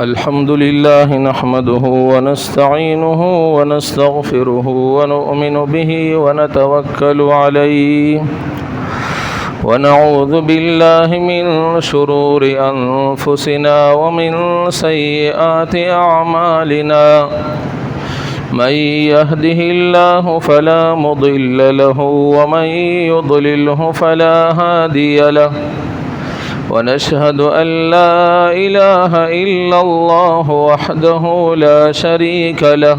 الحمد لله نحمده ونستعينه ونستغفره ونؤمن به ونتوكل عليه ونعوذ بالله من شرور أنفسنا ومن سيئات أعمالنا من يهده الله فلا مضل له ومن يضلله فلا هادي له ونشهد أن لا إله إلا الله وحده لا شريك له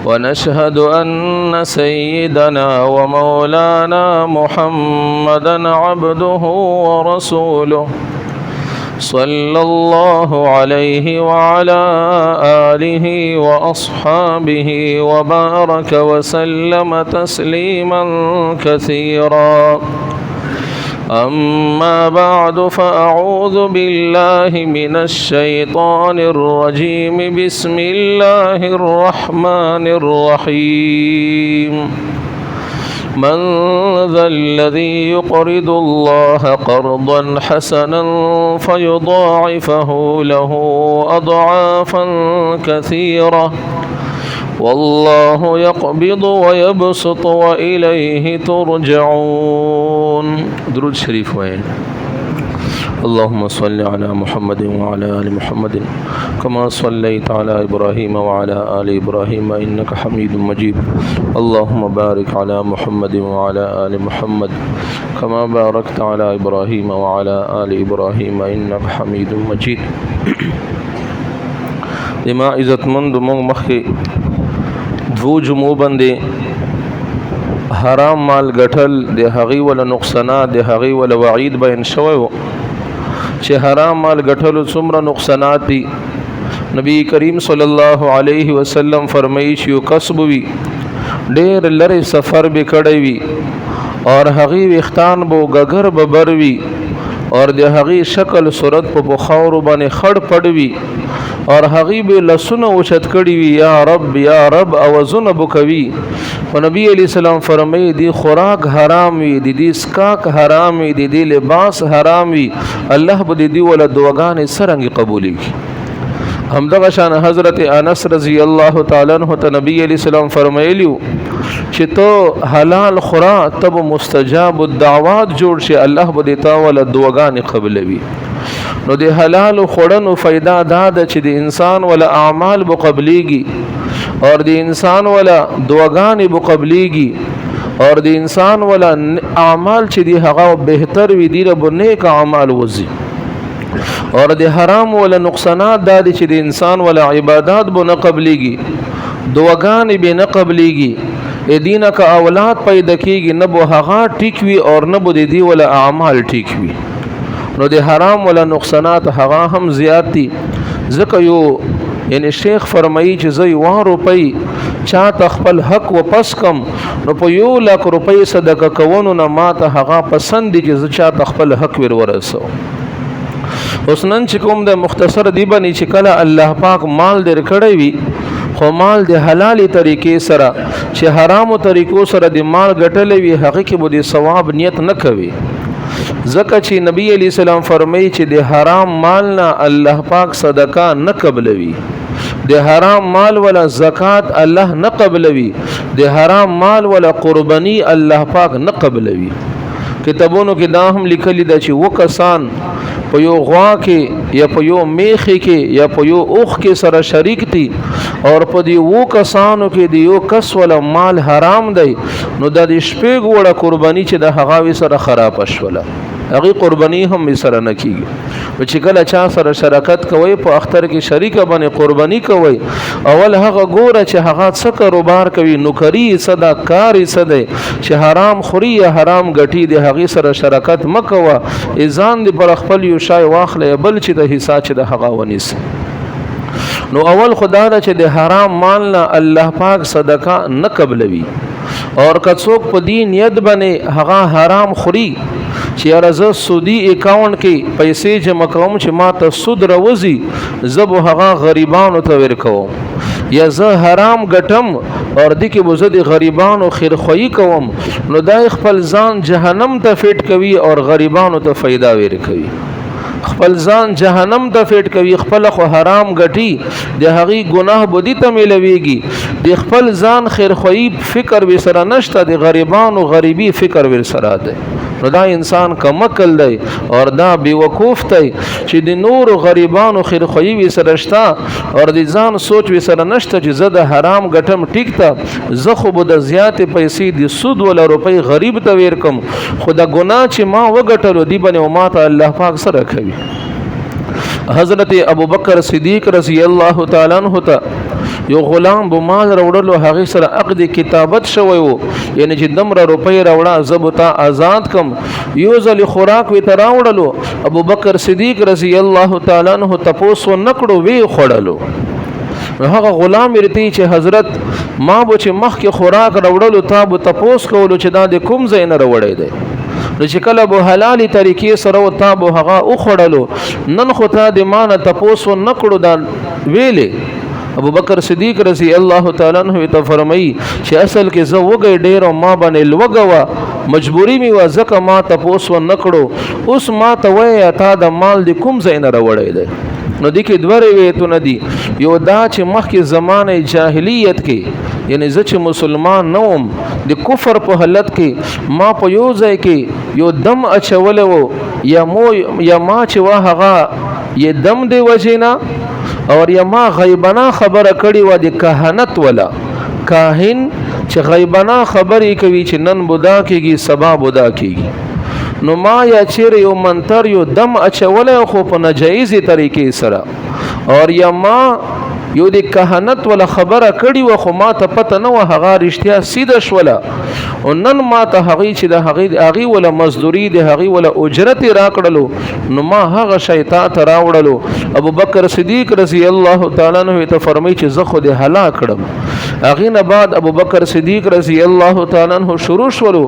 ونشهد أن سيدنا ومولانا محمدا عبده ورسوله صلى الله عليه وعلى آله وأصحابه وبارك وسلم تسليما كثيرا أما بعد فأعوذ بالله من الشيطان الرجيم بسم الله الرحمن الرحيم من ذا الذي يقرض الله قرضا حسنا فيضاعفه له أضعافا كثيرة والله يقبض ويبسط وإليه ترجعون. درود شريف وين. اللهم صل على محمد وعلى آل محمد كما صليت على إبراهيم وعلى آل إبراهيم إنك حميد مجيد. اللهم بارك على محمد وعلى آل محمد كما باركت على إبراهيم وعلى آل إبراهيم إنك حميد مجيد. دما عزت مند مخي دو جمعو بندے حرام مال گٹل دے هغی ولا نقصانات دے هغی ولا وعید بیان شویو چه حرام مال گٹلو څومره نقصانات دي. نبی کریم صلی الله علیه وسلم فرمایي چې یو کسب وي ډېر لرې سفر به کړی وي اور هغی وختان بو گگر ببر وي اور د هغی شکل صورت په بخاور باندې خړ پړوي اور هغی به لسونه اوچت کړي وي یا رب اوازونه بوکوي. او نبی علیہ السلام فرمایي دی خوراک حرام وي دی اسکاک حرام وي دی لباس حرام وي الله به دی ول دعاګانې سرنګ قبولي. همدغه شان حضرت انس رضی الله تعالی عنہ ته نبی علیہ السلام فرمایلیو چې تو حلال خورا تب مستجاب الدعوات جوړ شي الله به دیتا ول دعاګانې قبولوي. نو د حلال خوړنو فائدہ دا ده چې د انسان ولا اعمال مقبليږي اور د انسان ولا دعاګانې مقبليږي اور د انسان ولا اعمال چې دی هغه بهتر وي دی رب نیک اعمال وزي اور د حرام ولا نقصانات دا دي چې د انسان ولا عبادت به نه قبليږي دعاګانې به نه قبليږي دینه کا اولاد پیدا کیږي نه به هغه ټیک وي اور نه به دی ولا اعمال ټیک وي. نو د حرام ولا نقصانات هغه هم زیات دي. ځکه یو یعنی شیخ فرمایي چې زه 1 روپۍ چا تخپل حق و پس کم نو په 1 لک روپۍ صدقه کوونو نه ماته هغه پسند دي چې زه چا تخپل حق ورسو. اوس نن چې کوم د مختصر دی باندې چې کله الله پاک مال در کړی وي خو مال د حلالي طریقې سره چې حرامو طریقو سره د مال ګټلې وي هغه کې به د ثواب نیت نه کوي. ځکه چې نبی علیہ السلام فرمایي چې د حرام مال نه الله پاک صدقه نه قبلوي د حرام مال ولا زکات الله نه قبلوي د حرام مال ولا قرباني الله پاک نه قبلوي. کتابونو کې دا هم لیکلي دا چې وکسان په یو غوا کې یا په یو میخي کې یا په یو اوخ کې سره شریک دي اور په دې وو کسانو کې د یو کس ولا مال حرام دی نو د شپې ګوړه قرباني چې د هغه سره خراب شوله هغه قرباني هم سره نه کیږي. چې کله چا سره شراکت کوي په اختر کې شریک باندې قرباني کوي اول هغه ګوره چې هغه څه کاروبار کوي نوکری صدا کاری صدا چې حرام خوري یا حرام ګټي د هغه سره شراکت مکوه اذان دی پر خپل یو شای واخلې بل چې د حصہ چې د هغه ونیس. نو اول خدا دا چې د حرام مال نه الله پاک صدقه نه قبلوي اور کڅوک په دین ید باندې هغه حرام خوري چې ارزه سودی اکاونټ کې پیسې جمع کوم چې ما ته سود راوځي زب هغه غریبانو ته ورکوم یا زه حرام ګټم اور د کې بوزه د غریبانو خیرخواهی کوم نو دای خپل ځان جهنم ته فټ کوي اور غریبانو ته فایده ورکوي. خپل ځان جهنم ته فیټ کوي، خپل خو حرام ګټي د هغې ګناه بدی ته میلویږي، د خپل ځان خیرخواهي فکر ورسره نشته، د غریبانو غریبي فکر ورسره دی. نو دا انسان کمکل دی او دا بیوقوف دی چې د نور غریبانو خیرخواهي ورسره شته او د ځان سوچ ورسره نشته چې زه د حرام ګټم ټیک ته، زه خو به د زیاتې پیسې د سود ولا روپۍ غریب ته ورکم، خو د ګناه چې ما وګټلو دی باندې ما ته الله پاک سره کوي. حضرت ابوبکر صدیق رضی الله تعالی عنہ ته یو غلام به مال راوړلو، هغې سره عقد کتابت شوی و، یعنی چې دمره روپۍ راوړه زه به تا آزاد کم. یو ځل خوراک وی ته راوړلو، ابوبکر صدیق رضی الله تعالی عنہ تپوس ونه کړو، وی خوړلو. هغه غلام ورته چې حضرت ما به چې مخکې خوراک راوړلو تا به تپوس کولو چې دا د کوم ځای نه راوړی دی، نو چې کله به حلالي طریقې سره و تا به هغه وخوړلو، نن خو تا د ما نه تپوس ونه کړو دا ویلې. ابوبکر صدیق رضی الله تعالی عنہ ته فرمایي چې اصل کې زه وګی ډیر او ما باندې لوګه وه، مجبوری می وه ځکه ما تپوس ونه کړو، اوس ما ته وایه تا د مال د کوم ځای نه راوړی دی. نو دې کې دوه روایتونه دي، یو دا چې مخکې زمانه جاهلیت کې، یعنی زه چې مسلمان نه وم د کفر په حالت کې ما په یو ځای کې یو دم اچولی و، یا ما چې وه هغه یې دم دی وجې نه، اور یا ما غیبنا خبره کړې وه د کهنت ولا کاهن چې غیبنا خبرې کوي چې نن بودا کېږي سبا بودا کېږي، نو ما یا چیر یو منتر یو دم اچولی خو په ناجایزې طریقې سره، اور یا ما یو د کهنت ولا خبره کړې وه خو ما ته پته نه وه هغه رښتیا سیده شوله، او نن ما ته هغې چې د هغې ولا مزدوري د هغې ولا اجرت راکړلو، نو ما هغه شی تا ته راوړلو. ابوبکر صدیق رضی الله تعالی عنہ ته فرمایي چې زه خو دې هلاک کړم. هغې نه بعد ابوبکر صدیق رضی الله تعالی عنہ شروع شولو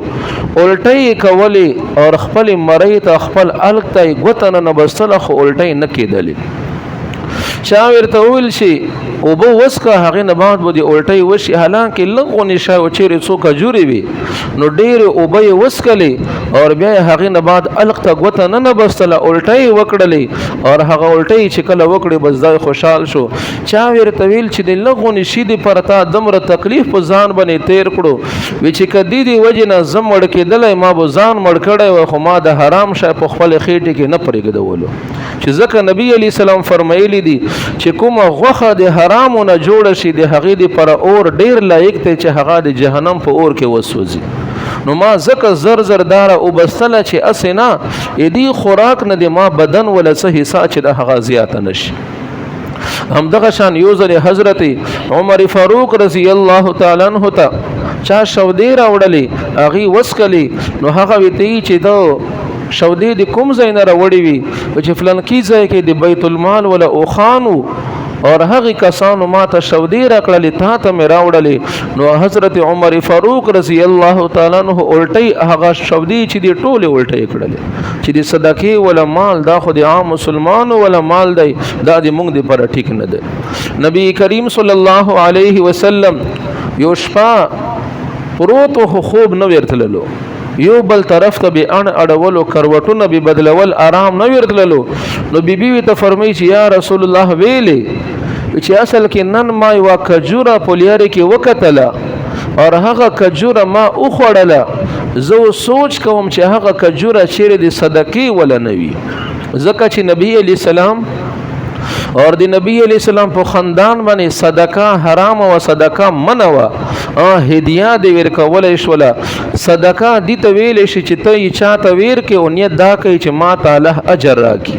الټۍ کولې اور خپل مرۍ ته خپل الګ ته یې ګوته نه نبستله، خو الټۍ نه کېدلې. چا ورته وویل شي اوبه وڅښه، هغې نه بعد به دې الټۍ وشي، حالانکې لږ غونې شی و چیرې څو کجورې وي، نو ډېرې اوبه یې وڅښلې اور بیا یې هغې نه بعد الګ ته ګوته نه نبستله، الټۍ یې وکړلې اور هغه الټۍ چې کله وکړې بس دا خوشحال شو. چا ورته ویل چې د لږ غونې شي دپاره تا دومره تکلیف په ځان باندې تیر کړو، وی چې که دې دې وجې نه زه مړ کېدلی ما به ځان مړ کړی وی، خو ما د حرام شی په خپلې خېټې کې نه پرېږدولو، چې ځکه نبي علیه السلام فرمایلی دي چې کومه غوښه د حرامو نه جوړه شي د هغې دپاره اور ډیر لایق دی چې هغه د جهنم په اور کې وسوځي. نو ما ځکه زر زر داره وبستله چې اسې نه دې خوراک نه د ما بدن ولا څه حصه چې د هغه زیاته نشي. همدغه شان یو ځل حضرت عمر فاروق رضی الله تعالی عنہ ته چا شودې راوړلې هغې وڅښلې، نو هغه ورته چې دا شودې د کوم ځای نه راوړې وي، چې فلانکي ځای کې د بیت المال ولا اوخانو اور هغې کسانو ما ته شودې راکړلې تا ته مې راوړلې. نو حضرت عمر فاروق رضی الله تعالی عنہ الټۍ هغه شودې چې دې ټولې الټۍ کړلې، چې د صدقې ولا مال دا خو د عام مسلمانو ولا مال دی، دا د موږ دپاره ټیک نه دی. نبی کریم صلی الله علیه وسلم یو شپه پروت و خو خوب نه ورتللو، یو بل طرف ته به ان اړولو کروټونه به بدلول آرام نه ورتللو. نو بیبي ته فرمایي چې یا رسول الله ویلې چې اصل کې نن ما یو کجوره په لیارې کې وکتله اور هغه کجوره ما وخوړله، زه سوچ کوم چې هغه کجوره چیرې د صدقې ولا نه وي، ځکه چې نبی علیه السلام اور د نبی علیہ السلام په خاندان باندې صدقه حرام او صدقه منع و، هدیه دی ورکولای شوله. صدقه دي ته ویل شي چې ته یې چاته ورکې او نیت دا کوي چې ما تعالی اجر راکړي،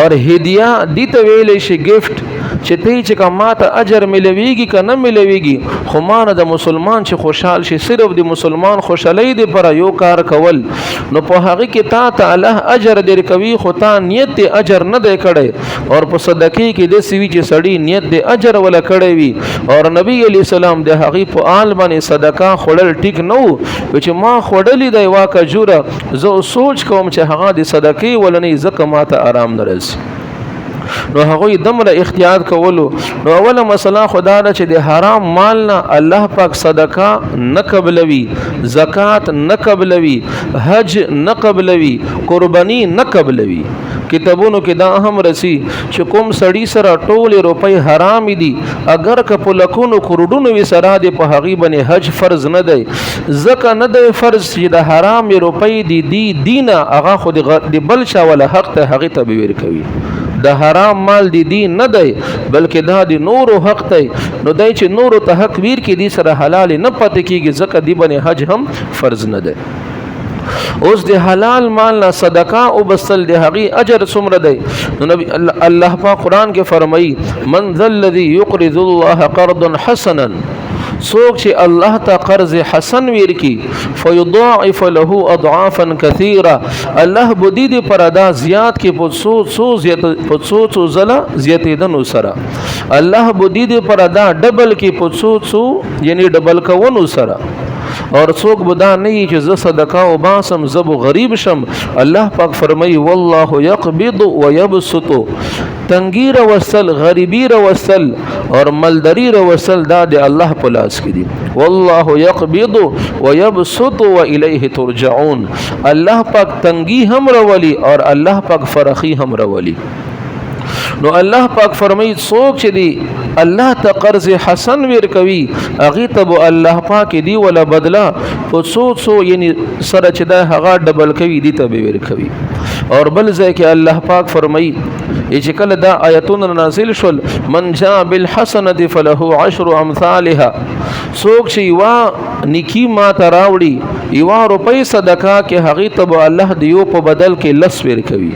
اور هدیه دي ته ویل شي ګفت چې ته چې ما ته اجر ملويږي که نه ملويږي، خو ما نه د مسلمان چې خوشحال شي، صرف د مسلمان خوشحالۍ دپاره یو کار کول، نو په هغې کې تا ته الله اجر درکوي، خو تا نیت د اجر نه دی کړی. اور په صدقې کې داسې وي چې سړي نیت د اجر ولا کړی وي، اور نبی علیه السلام د هغې په آل باندې صدقه خوړل ټیک نه و، چې ما خوړلې دی وا کجوره، زه سوچ کوم چې هغه د صدقې ولا نه ځکه ما ته آرام نه رسي. نو هغه دمره احتیاط کولو. نو اوله مسله خدا ده چې د حرام مال نه الله پاک صدقه نه قبلوي، زکات نه قبلوي، حج نه قبلوي، قرباني نه قبلوي. کتابونو کې دا هم رسی چې کوم سړی سره ټول روپۍ حرام دي، اگر که په لکونو کروڑونو وي سره د په هغې باندې حج فرض نه دی. ځکه نه دی فرض چې د حرام روپۍ دي دینه هغه خو د بل چا ولا حق ته هغې ته به ورکوي. د حرام مال دی نه دی بلکې دا د نورو حق دی. نو دی چې نورو ته حق ویر کې دی سره حلال نه پاتې کېږي، ځکه دی باندې حج هم فرض نه دی. اوس د حلال مال نه صدقه او بسل د هغې اجر څومره دی؟ نو نبی الله پاک قرآن کې فرمایي من ذا الذي يقرض الله قرضا حسنا، څوک چې الله ته قرض حسن ورکي فيضاعف له اضعافا كثيره، الله بدی دې پر ادا زیات کې په څو زله زیاتېدنو سره، الله بدی دې پر ادا ډبل کې په څو یعنی ډبل کوونو سره. اور څوک بدا نه چې ز صدقه او باسم زب غریب شم، الله پاک فرمایي والله يقبض ويبسط، تنگیر وصل غریبی وصل اور مالداری وصل دا د الله په لاس کې دي. والله يقبض ويبسط واليه ترجعون، الله پاک تنگی هم راولي اور الله پاک فرخی هم راولي. نو الله پاک فرمایي څوک چې دی الله ته قرض حسن ورکوي هغه ته الله پاک دی ولا بدلا په څو یعنی سره چې دا هغه ډبل کوي دی ته به ورکوي. اور بل ځای کې الله پاک فرمایي چې کله دا آیتونه نازل شول من جاء بالحسنه فله 10 امثالها، څوک چې یوا نیکی ما ته راوړي یوا روپۍ صدقه کې هغه ته الله دیو په بدل کې لس ورکوي.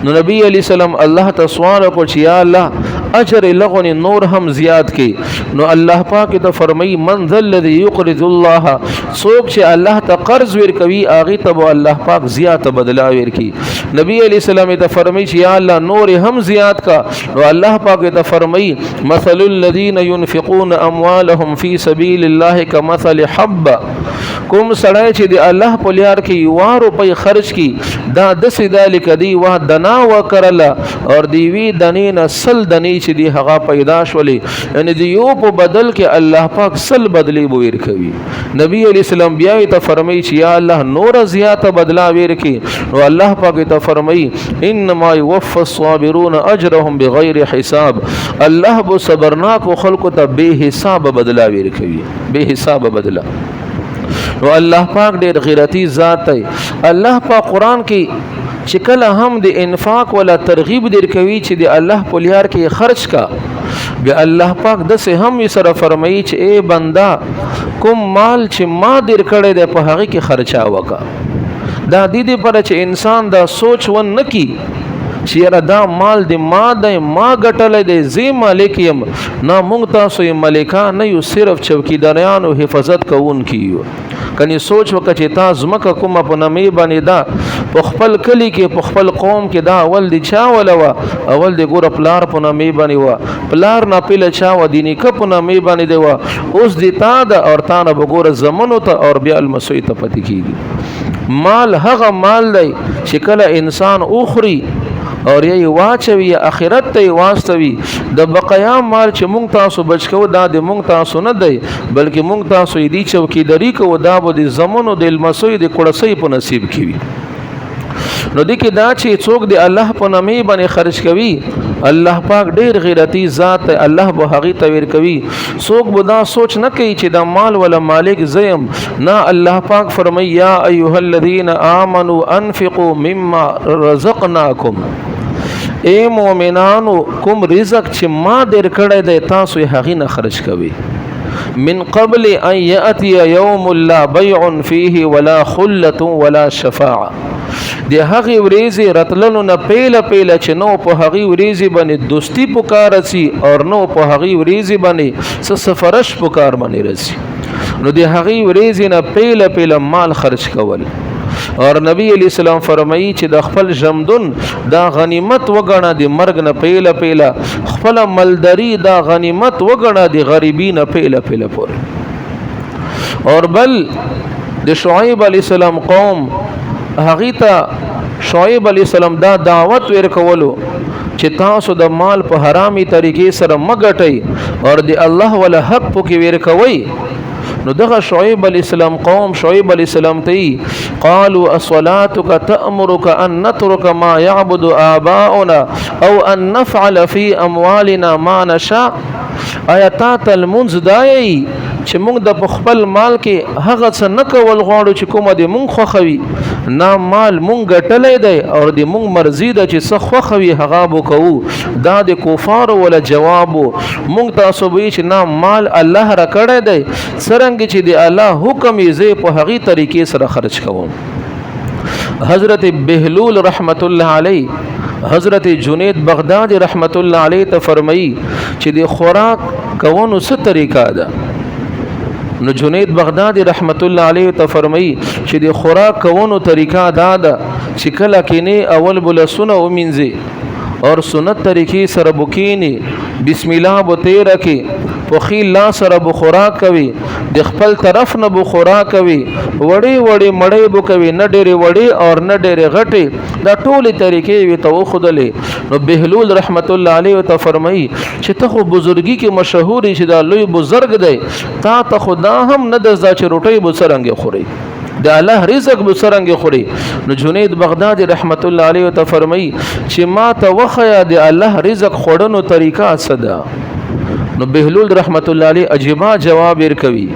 نو نبی علی سلام الله ته سوال کو چې یا الله اجر لغون نور هم زیات کی. نو الله پاک ته فرمایي من ذا الذي يقرض الله، څوک چې الله ته قرض ورکوي هغه ته الله پاک زیات بدلا ورکي. نبی علیہ السلام ته فرمایي چې یا الله نور هم زیات کا. نو الله پاک ته فرمایي مثل الذين ينفقون اموالهم في سبيل الله كمثل حبه، کوم سړی چې د الله په لار کې یو روپۍ خرج کی دا داسې دا لکه دی وا دنا وکړله اور دی وی دنې نه سل دنې چې دی هغه پیدا شولې، یعنی دی یو په بدل کې الله پاک سل بدلی به ورکوي. نبی علیہ السلام بیا ته فرمایي چې یا الله نور زیاته بدلا ورکي. نو الله پاک ته فرمایي انما يوفى الصابرون اجرهم بغیر حساب، الله بو صبرناک خلق ته به حساب بدلا ورکوي، به حساب بدلا. نو الله پاک ډېر غیرتی ذات دی. الله پاک قرآن کې چې کله هم د انفاق ولا ترغیب در کوي چې د الله په لار کې خرج کا، بیا الله پاک دسه هم سره فرمایي چې اے بندا کوم مال چې ما در کړی دی په هغه کې خرچا وکا. دا د دې پر چې انسان دا سوچ ون نکي چې دا مال د ما د ما ګټل دی زی مالک یم، نه مونږ تاسو یې مالکان نه یو، صرف چوکیداران او حفاظت کوونکي یو. کني سوچ وکړه چې تاسو مکه کومه په نامې باندې دا په خپل کلی کې په خپل قوم کې دا اول دی چا ولوا اول دی ګور پلار په نامې باندې وا پلار نه پیله چا و دیني کپ نامې باندې دی وا اوس دی تا دا اور تا نه وګوره زمونو ته اور بیا المسوی ته پتی کیږي. مال هغه مال دی چې کله انسان اوخري اور یی واچوي اخرت ته واستوي. د بقیا مال چې مونږ تاسو بچو دا د مونږ تاسو نه دی بلکې مونږ تاسو یې دی چوکیداری کو دا به د زمونو د المسوی د کړسۍ په نصیب کیوي. نو د کې دا چې څوک د الله په نامې باندې خرج کوي الله پاک ډېر غیرتی ذات دی، الله به هغه تویر کوي. څوک به دا سوچ نه کوي چې دا مال ولا مالک زیم، نه الله پاک فرمایي یا ایها الذین آمنوا انفقوا مما رزقناکم، اے مومنانو کوم رزق چې ما در کړی دی تاسو یې هغې نه خرج کوي. من قبل ان یأتی یوم لا بیع فیه ولا خلة ولا شفاعه، د هغې ورځې راتللو نه پیله چې نو په هغې ورځې باندې دوستي پکار رسي اور نو په هغې ورځې باندې څه سفرش پکار باندې رسي. نو د هغې ورځې نه پیله مال خرج کول. اور نبی علیہ السلام فرمایي چې د خپل ژمدون دا غنیمت وګڼه د مرګ نه پیله خپل مالداري دا غنیمت وګڼه د غریبی نه پیله پورې. اور بل د شعیب علیہ السلام قوم هغه ته شعیب علیہ السلام دا دعوت ورکولو چې تاسو د مال په حرامي طریقې سره مګټئ او د الله ولا حق پکې ور کوي. نو دغه شعیب علی السلام قوم شعیب علی السلام ته قالوا اصلاتك تأمرك ان نترك ما يعبد آباؤنا او ان نفعل في اموالنا ما نشاء. آیا تا تل منځ دایي چې موږ د خپل مال کې هغه څه نه کول غواړو چې کومه د موږ خوښوي؟ نه، مال موږ ګټلی دی او د موږ مرضي ده چې څه خوښوي هغه به کوو. دا د کفارو ولا جواب و. موږ تاسو به چې نه، مال الله را کړی دی، څرنګه چې د الله حکم یې زه په هغې طریقې سره خرج کوم. حضرت بهلول رحمت الله علی، حضرت جنید بغدادی رحمت الله علیه ته فرمایي چې د خوراک کوونو څه طریقه ده. نو جنید بغدادی رحمت الله علیه ته فرمایي چې د خوراک کوونو طریقه دا ده چې کله کینې اول بلسونه ومینځي اور سنت طریقې سره بکینی، بسم الله بو تیره کې پخی الله سره بو خوراک کوي، د خپل طرف نه بو خوراک کوي، وړي وړي مړی بو کوي، نه ډېرې وړي اور نه ډېرې غټې، دا ټولې طریقې وي ته وښودلې. نو بهلول رحمت الله علیه ته فرمایي چې ته خو بزرګي کې مشهور یې چې دا لوی بزرګ دی، تا ته خو دا هم نه ده زده چې روټۍ به څرنګه خوري، د الله رزق به څرنګه خوري. نو جنید بغدادي رحمت الله علیه ته فرمایي چې ما ته وخیا د الله رزق خوړنو طریقه څه ده. نو بهلول رحمت الله علیه عجیبه جواب ورکوي،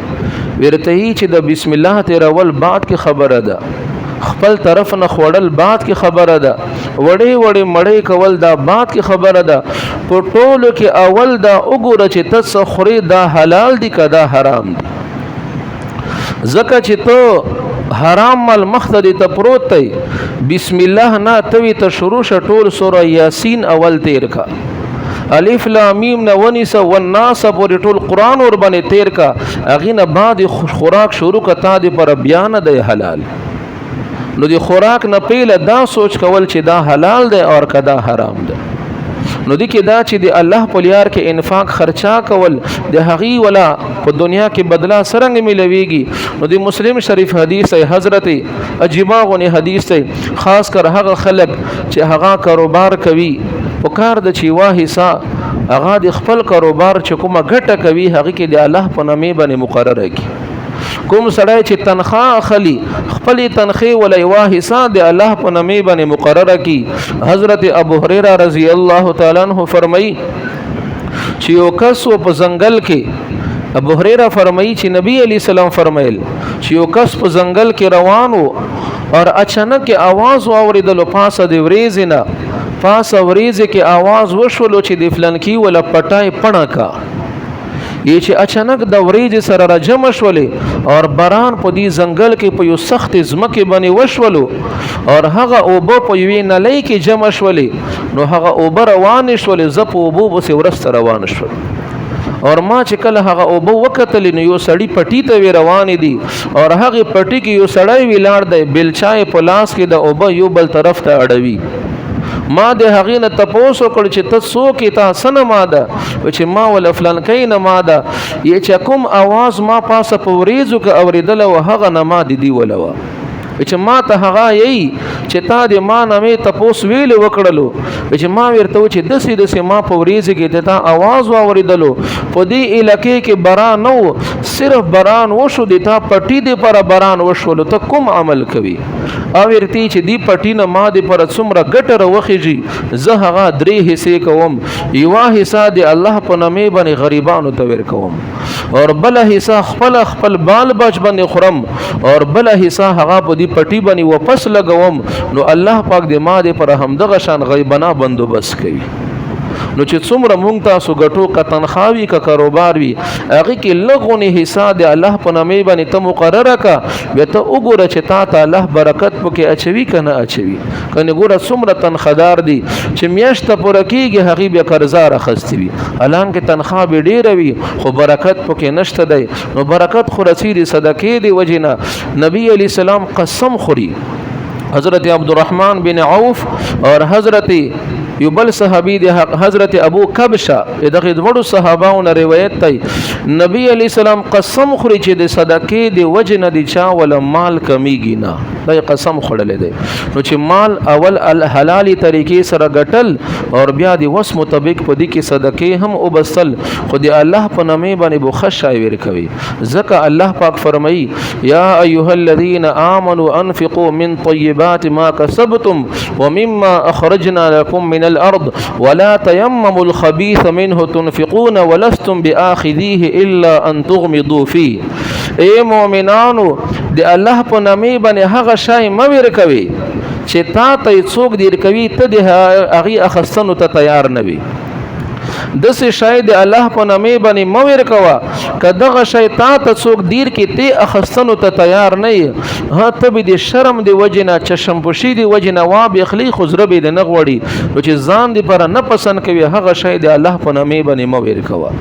ورته چې د بسم الله تیرول بعد کې خبره ده، خپل طرف نه خوړل بعد کې خبره ده، وړي وړي مړی کول دا بعد کې خبره ده. په ټولو کې اول دا وګوره چې ته څه خوري، دا حلال دي که دا حرام دي. ځکه چې ته حرام مال مخته ته پروت دی، بسم الله نه توی ته شروع شه ټول سوره یاسین اول تیر کا، الف لام میم نه ونیسه والناس پورې ټول قرآن ور باندې تیر کا، هغې نه بعد خوراک شروع کا تا دې پر بیان دی حلال. نو د خوراک نه پیله دا سوچ کول چې دا حلال دی او که دا حرام دی. نو دی کې دا چې د الله په لار کې انفاق خرچا کول د هغې ولا په دنیا کې بدلا څرنګه ملويږي. نو د مسلم شریف حدیث دی، حضرت عجیبه غونې حدیث دی، خاص کر هغه خلک چې هغه کاروبار کوي، په کار د چې وا حصہ هغه د خپل کاروبار چې کومه ګټه کوي هغې کې د الله په نامې باندې مقرره کړي. کوم سړی چې تنخواه اخلي خپل تنخواه ولا یوه حصہ د الله په نامې باندې مقرره کی. حضرت ابو هريره رضی الله تعالی عنہ فرمایي چې یو کس په ځنګل کې، ابو هريره فرمایي چې نبی علی سلام فرمایل چې یو کس په ځنګل کې روان و اور اچانک आवाज واوریدل، پاسه د وریځ نه پاسه وریځ کې आवाज وشولو چې د فلانکی ولا پټای پڼه کا. یہ چې اچانک د وریځ سره را جمع شولې اور باران په دې ځنګل کې په یو سخت ځمکې باندې وشولو اور هغه اوبه په یوې نلۍ کې جمع شولې. نو هغه اوبه روانې شولې، زه په اوبو پسې ورسته روان شول اور ما چې کله هغه اوبه وکتلې نو یو سړی پټي ته وی روانې دي اور هغې پټي کې یو سړی ولاړ دی، بیلچای په لاس کې د اوبه یو بل طرف ته اړوي. ما د هغې نه تپوس وکړ چې ته څوک یې، تا څه نه ما ده؟ چې ما ولا فلانکی نه ما ده، یا چې کوم اواز ما پاسه په وریځو کې اورېدله و هغه نه ما د دې وله وه، چې ما ته هغه یی چې تا د ما نه مې تپوس ویلې وکړلو، چې ما ورته و چې داسې داسې ما په وریځو کې د تا اواز واورېدلو، په دې علاقې کې باران نه و، صرف باران وشو، د تا پټي د پاره باران وشولو، ته کوم عمل کوي؟ او ورته چې دی پټي نه ما د پر څومره ګټه راوخیږي، زه هغه 3 حصې کوم، یوه حصہ د الله په نامې باندې غریبانو ته ورکوم اور بله حصہ خپل بال بچ باندې خورم اور بله حصہ هغه په دې پټي باندې واپس لګوم. نو الله پاک دې ما دې پر همدغه شان غیبانه بندوبست کوي. نو چې څومره مونږ تاسو ګټو که تنخواوي که کاروبار وي، هغې کې لږونې حصہ د الله په نامې باندې ته مقرره که، بیا ته وګوره چې تا ته الله برکت پکې اچوي که نه اچوي. کنې ګوره څومره تنخوادار دي چې میاشته پوره کېږي هغې بیا قرضدار اخیستې وي، حالانکې تنخوا به ډېره وي خو برکت پکې نشته دی. نو برکت خو رسېږي صدقې د وجې نه. نبي علیه السلام قسم خوري، حضرت عبدالرحمن بن عوف اور حضرت یو بل صحابي د حضرت ابو کبشه دغه وړو صحابهونو روایت دی نبی علی سلام قسم خوري چې د صدقې د وجنه د چا ول مال کمیږي نه دا قسم خورل دی نو چې مال اول الحلالي طریقې سره ګټل او بیا د وس مطابق په دې کې صدقې هم وبسل خو د الله په نامه باندې بخښای ور کوي ځکه الله پاک فرمایي یا ایها الذين آمنوا انفقوا من طيبات ما كسبتم ومما اخرجنا لكم من الارض ولا تيمموا الخبيث منه تنفقون ولستم باخذيه الا ان تغمضوا فيه اے مؤمنانو د الله په نامه باندې هغه شای مې ور کوي چې تا ته څوک دیر کوي ته د هغه اخستنو ته تیار نه وي دسه شاید الله په نامه باندې مویر کوا کداغه شیطان ته څوک دیر کې ته اخستنو ته تیار نه ها ته به د شرم دی وجنا چشم پوشي دی وجنا وا بخلی خزره به د نغوړي چې ځان دی پر نه پسند کوي هغه شاید الله په نامه باندې مویر کوا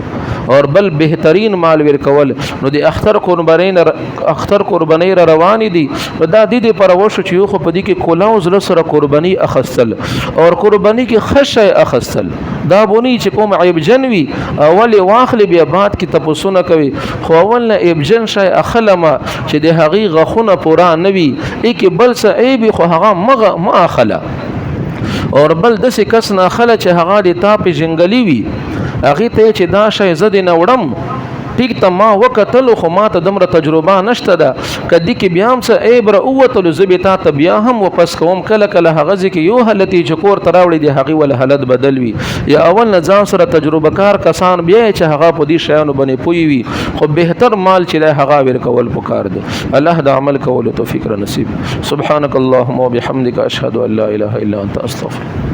اور بل بهترین مال ور کول نو د اختر قربانی روان دي دا د دې پر وشو چې یو خو په دې کې کولاو زله سره قربانی اخستل اور قربانی کې خشه اخستل دا بونی چې کوم عیب جنوي اول واخل بیا بعد کې تپوسونه کوي خو اول نه عیب جن شای اخلمه چې د هغه غخونه پورا نوي یک بل څه عیب خو هغه مغه ما اخله اور بل د څه کس نه اخله چې هغه د تاپ جنگلی وي هغه ته چې دا شای زد نه وړم ټیک ته ما وکتل خو ما ته دمره تجربه نشته ده کدی کې بیا هم څه عیب راوتل زبیتا ته بیا هم واپس کوم کله کله هغه ځکه یو حالت چې کور تراوړي دی هغه ول حالت بدل وي یا اول نه ځان سره تجربه کار کسان بیا چې هغه په دې شیانو باندې پوي وي خو بهتر مال چې هغه ور کول پکار دی الله د عمل کولو توفیق را نصیب سبحانك اللهم وبحمدك اشهد ان لا اله الا انت استغفرك